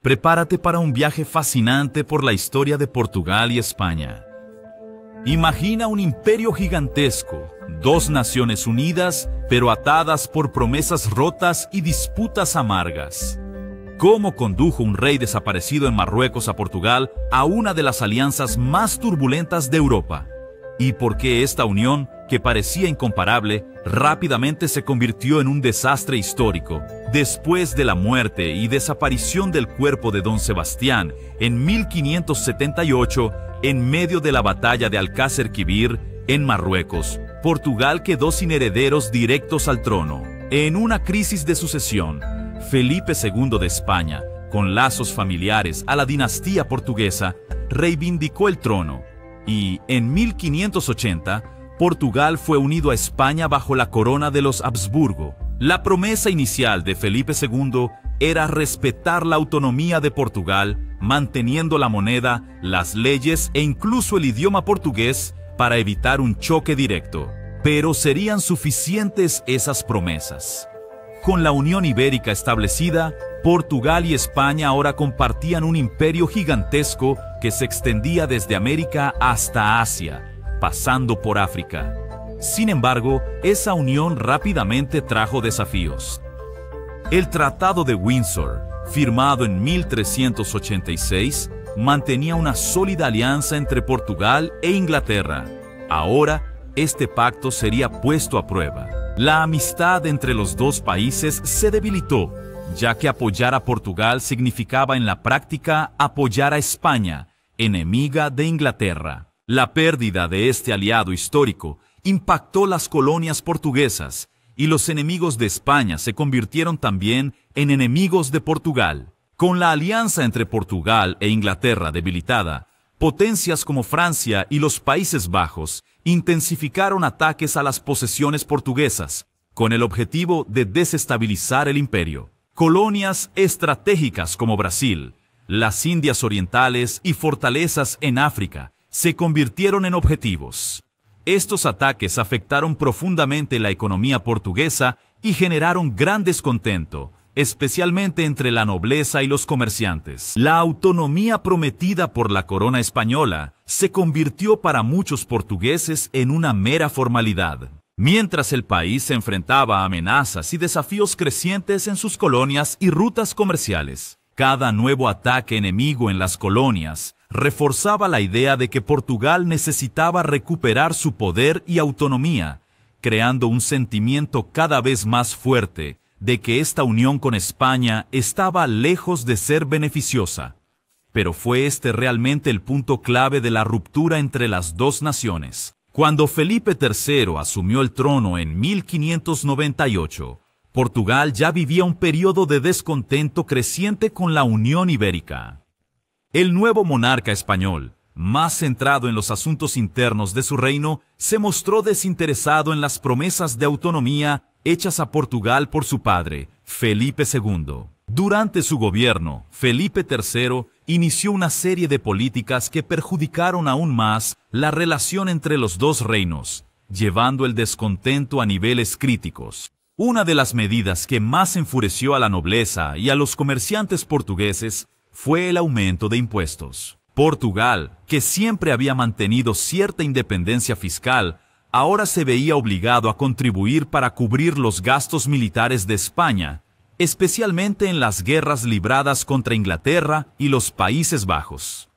Prepárate para un viaje fascinante por la historia de Portugal y España. Imagina un imperio gigantesco, dos naciones unidas, pero atadas por promesas rotas y disputas amargas. ¿Cómo condujo un rey desaparecido en Marruecos a Portugal a una de las alianzas más turbulentas de Europa? ¿Y por qué esta unión, que parecía incomparable, rápidamente se convirtió en un desastre histórico, después de la muerte y desaparición del cuerpo de Don Sebastián en 1578, en medio de la batalla de Alcácer Quibir, en Marruecos? Portugal quedó sin herederos directos al trono. En una crisis de sucesión, Felipe II de España, con lazos familiares a la dinastía portuguesa, reivindicó el trono, y en 1580, Portugal fue unido a España bajo la corona de los Habsburgo. La promesa inicial de Felipe II era respetar la autonomía de Portugal, manteniendo la moneda, las leyes e incluso el idioma portugués para evitar un choque directo. Pero ¿serían suficientes esas promesas? Con la Unión Ibérica establecida, Portugal y España ahora compartían un imperio gigantesco que se extendía desde América hasta Asia, pasando por África. Sin embargo, esa unión rápidamente trajo desafíos. El Tratado de Windsor, firmado en 1386, mantenía una sólida alianza entre Portugal e Inglaterra. Ahora, este pacto sería puesto a prueba. La amistad entre los dos países se debilitó, ya que apoyar a Portugal significaba en la práctica apoyar a España, enemiga de Inglaterra. La pérdida de este aliado histórico impactó las colonias portuguesas, y los enemigos de España se convirtieron también en enemigos de Portugal. Con la alianza entre Portugal e Inglaterra debilitada, potencias como Francia y los Países Bajos intensificaron ataques a las posesiones portuguesas, con el objetivo de desestabilizar el imperio. Colonias estratégicas como Brasil, las Indias Orientales y fortalezas en África se convirtieron en objetivos. Estos ataques afectaron profundamente la economía portuguesa y generaron gran descontento, especialmente entre la nobleza y los comerciantes. La autonomía prometida por la corona española se convirtió para muchos portugueses en una mera formalidad. Mientras el país se enfrentaba a amenazas y desafíos crecientes en sus colonias y rutas comerciales, cada nuevo ataque enemigo en las colonias reforzaba la idea de que Portugal necesitaba recuperar su poder y autonomía, creando un sentimiento cada vez más fuerte de que esta unión con España estaba lejos de ser beneficiosa. Pero ¿fue este realmente el punto clave de la ruptura entre las dos naciones? Cuando Felipe III asumió el trono en 1598, Portugal ya vivía un periodo de descontento creciente con la Unión Ibérica. El nuevo monarca español, más centrado en los asuntos internos de su reino, se mostró desinteresado en las promesas de autonomía hechas a Portugal por su padre, Felipe II. Durante su gobierno, Felipe III inició una serie de políticas que perjudicaron aún más la relación entre los dos reinos, llevando el descontento a niveles críticos. Una de las medidas que más enfureció a la nobleza y a los comerciantes portugueses fue el aumento de impuestos. Portugal, que siempre había mantenido cierta independencia fiscal, ahora se veía obligado a contribuir para cubrir los gastos militares de España, especialmente en las guerras libradas contra Inglaterra y los Países Bajos.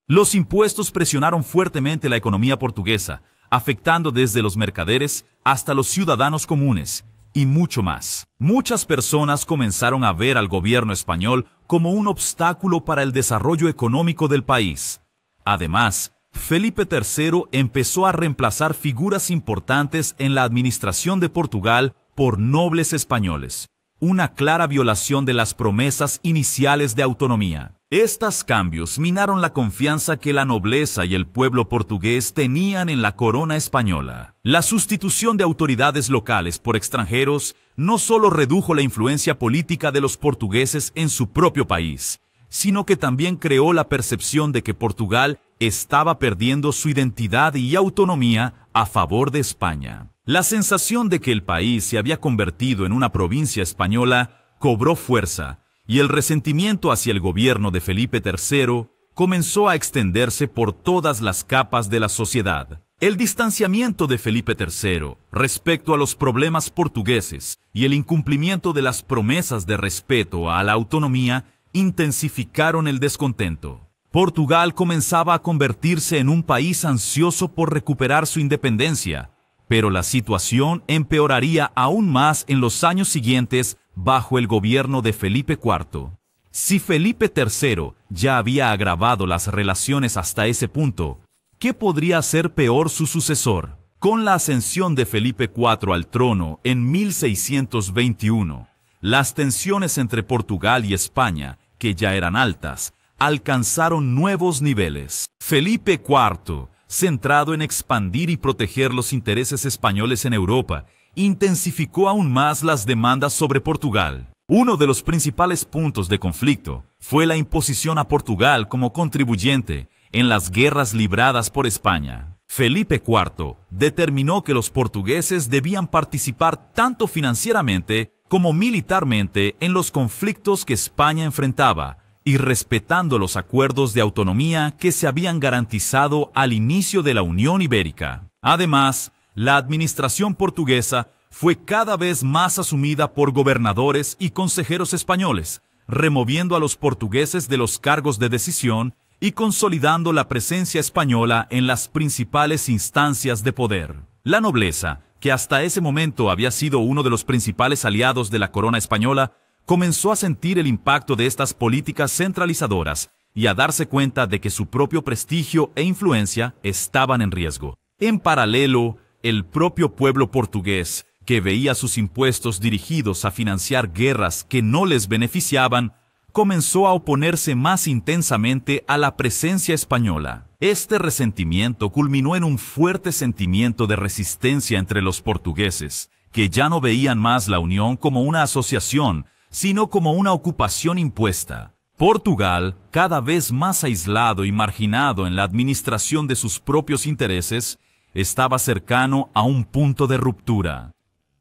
Los impuestos presionaron fuertemente la economía portuguesa, afectando desde los mercaderes hasta los ciudadanos comunes, y mucho más. Muchas personas comenzaron a ver al gobierno español como un obstáculo para el desarrollo económico del país. Además, Felipe III empezó a reemplazar figuras importantes en la administración de Portugal por nobles españoles, una clara violación de las promesas iniciales de autonomía. Estos cambios minaron la confianza que la nobleza y el pueblo portugués tenían en la corona española. La sustitución de autoridades locales por extranjeros no solo redujo la influencia política de los portugueses en su propio país, sino que también creó la percepción de que Portugal estaba perdiendo su identidad y autonomía a favor de España. La sensación de que el país se había convertido en una provincia española cobró fuerza, y el resentimiento hacia el gobierno de Felipe III comenzó a extenderse por todas las capas de la sociedad. El distanciamiento de Felipe III respecto a los problemas portugueses y el incumplimiento de las promesas de respeto a la autonomía intensificaron el descontento. Portugal comenzaba a convertirse en un país ansioso por recuperar su independencia, pero la situación empeoraría aún más en los años siguientes bajo el gobierno de Felipe IV. Si Felipe III ya había agravado las relaciones hasta ese punto, ¿qué podría hacer peor su sucesor? Con la ascensión de Felipe IV al trono en 1621, las tensiones entre Portugal y España, que ya eran altas, alcanzaron nuevos niveles. Felipe IV, centrado en expandir y proteger los intereses españoles en Europa, intensificó aún más las demandas sobre Portugal. Uno de los principales puntos de conflicto fue la imposición a Portugal como contribuyente en las guerras libradas por España. Felipe IV determinó que los portugueses debían participar tanto financieramente como militarmente en los conflictos que España enfrentaba, y respetando los acuerdos de autonomía que se habían garantizado al inicio de la Unión Ibérica. Además, la administración portuguesa fue cada vez más asumida por gobernadores y consejeros españoles, removiendo a los portugueses de los cargos de decisión y consolidando la presencia española en las principales instancias de poder. La nobleza, que hasta ese momento había sido uno de los principales aliados de la corona española, comenzó a sentir el impacto de estas políticas centralizadoras y a darse cuenta de que su propio prestigio e influencia estaban en riesgo. En paralelo, el propio pueblo portugués, que veía sus impuestos dirigidos a financiar guerras que no les beneficiaban, comenzó a oponerse más intensamente a la presencia española. Este resentimiento culminó en un fuerte sentimiento de resistencia entre los portugueses, que ya no veían más la unión como una asociación, sino como una ocupación impuesta. Portugal, cada vez más aislado y marginado en la administración de sus propios intereses, estaba cercano a un punto de ruptura.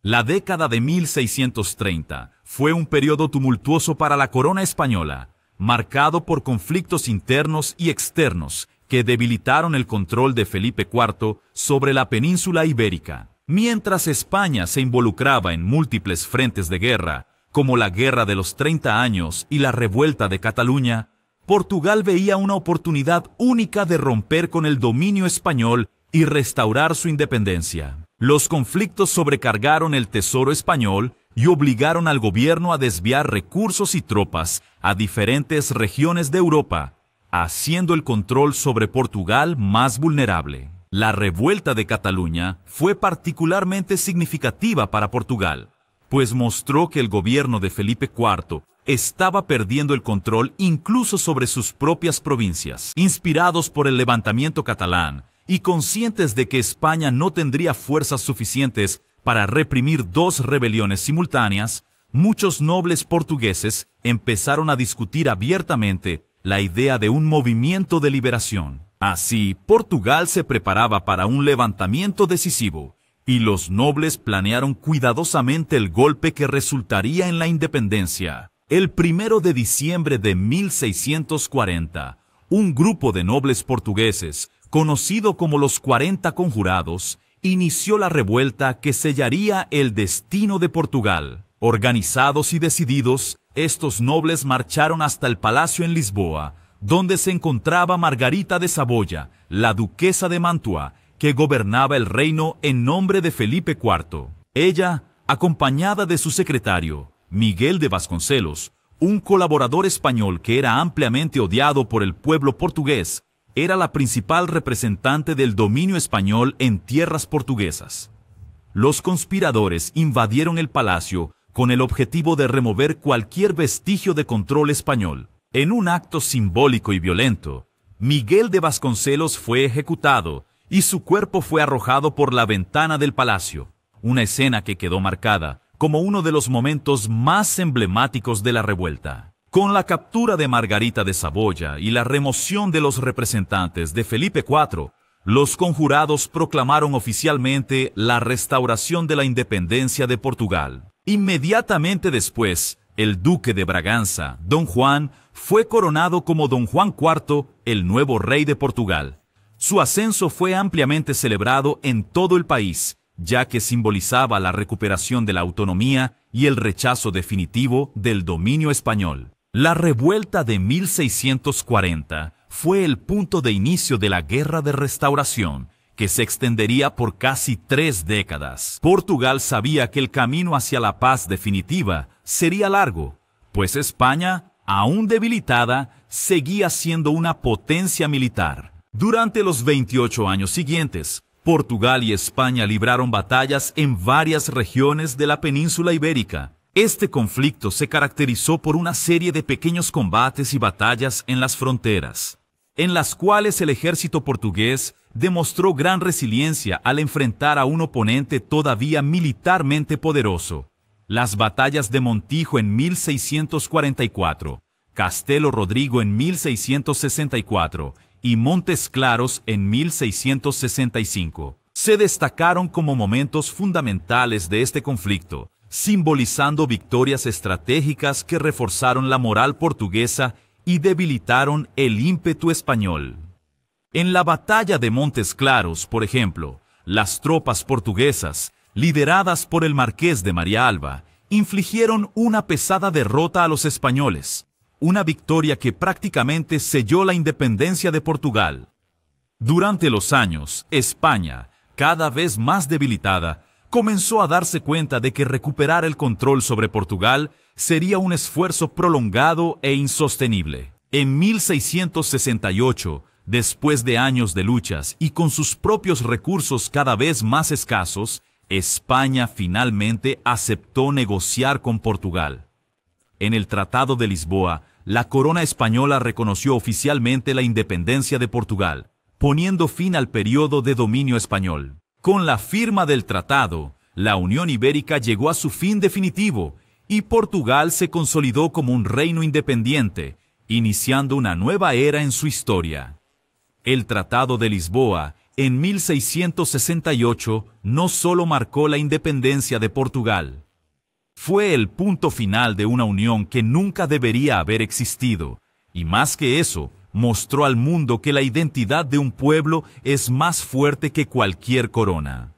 La década de 1630 fue un periodo tumultuoso para la corona española, marcado por conflictos internos y externos que debilitaron el control de Felipe IV sobre la península ibérica. Mientras España se involucraba en múltiples frentes de guerra, como la Guerra de los 30 años y la Revuelta de Cataluña, Portugal veía una oportunidad única de romper con el dominio español y restaurar su independencia. Los conflictos sobrecargaron el tesoro español y obligaron al gobierno a desviar recursos y tropas a diferentes regiones de Europa, haciendo el control sobre Portugal más vulnerable. La Revuelta de Cataluña fue particularmente significativa para Portugal, pues mostró que el gobierno de Felipe IV estaba perdiendo el control incluso sobre sus propias provincias. Inspirados por el levantamiento catalán y conscientes de que España no tendría fuerzas suficientes para reprimir dos rebeliones simultáneas, muchos nobles portugueses empezaron a discutir abiertamente la idea de un movimiento de liberación. Así, Portugal se preparaba para un levantamiento decisivo, y los nobles planearon cuidadosamente el golpe que resultaría en la independencia. El 1 de diciembre de 1640, un grupo de nobles portugueses, conocido como los 40 Conjurados, inició la revuelta que sellaría el destino de Portugal. Organizados y decididos, estos nobles marcharon hasta el palacio en Lisboa, donde se encontraba Margarita de Saboya, la duquesa de Mantua, que gobernaba el reino en nombre de Felipe IV. Ella, acompañada de su secretario, Miguel de Vasconcelos, un colaborador español que era ampliamente odiado por el pueblo portugués, era la principal representante del dominio español en tierras portuguesas. Los conspiradores invadieron el palacio con el objetivo de remover cualquier vestigio de control español. En un acto simbólico y violento, Miguel de Vasconcelos fue ejecutado y su cuerpo fue arrojado por la ventana del palacio, una escena que quedó marcada como uno de los momentos más emblemáticos de la revuelta. Con la captura de Margarita de Saboya y la remoción de los representantes de Felipe IV, los conjurados proclamaron oficialmente la restauración de la independencia de Portugal. Inmediatamente después, el duque de Braganza, Don Juan, fue coronado como Don Juan IV, el nuevo rey de Portugal. Su ascenso fue ampliamente celebrado en todo el país, ya que simbolizaba la recuperación de la autonomía y el rechazo definitivo del dominio español. La revuelta de 1640 fue el punto de inicio de la Guerra de Restauración, que se extendería por casi 3 décadas. Portugal sabía que el camino hacia la paz definitiva sería largo, pues España, aún debilitada, seguía siendo una potencia militar. Durante los 28 años siguientes, Portugal y España libraron batallas en varias regiones de la península ibérica. Este conflicto se caracterizó por una serie de pequeños combates y batallas en las fronteras, en las cuales el ejército portugués demostró gran resiliencia al enfrentar a un oponente todavía militarmente poderoso. Las batallas de Montijo en 1644, Castelo Rodrigo en 1664 y Montes Claros en 1665 se destacaron como momentos fundamentales de este conflicto, simbolizando victorias estratégicas que reforzaron la moral portuguesa y debilitaron el ímpetu español. En la batalla de Montes Claros, por ejemplo, las tropas portuguesas, lideradas por el marqués de María Alba, infligieron una pesada derrota a los españoles, una victoria que prácticamente selló la independencia de Portugal. Durante los años, España, cada vez más debilitada, comenzó a darse cuenta de que recuperar el control sobre Portugal sería un esfuerzo prolongado e insostenible. En 1668, después de años de luchas y con sus propios recursos cada vez más escasos, España finalmente aceptó negociar con Portugal. En el Tratado de Lisboa, la corona española reconoció oficialmente la independencia de Portugal, poniendo fin al periodo de dominio español. Con la firma del tratado, la Unión Ibérica llegó a su fin definitivo y Portugal se consolidó como un reino independiente, iniciando una nueva era en su historia. El Tratado de Lisboa, en 1668, no solo marcó la independencia de Portugal, fue el punto final de una unión que nunca debería haber existido, y más que eso, mostró al mundo que la identidad de un pueblo es más fuerte que cualquier corona.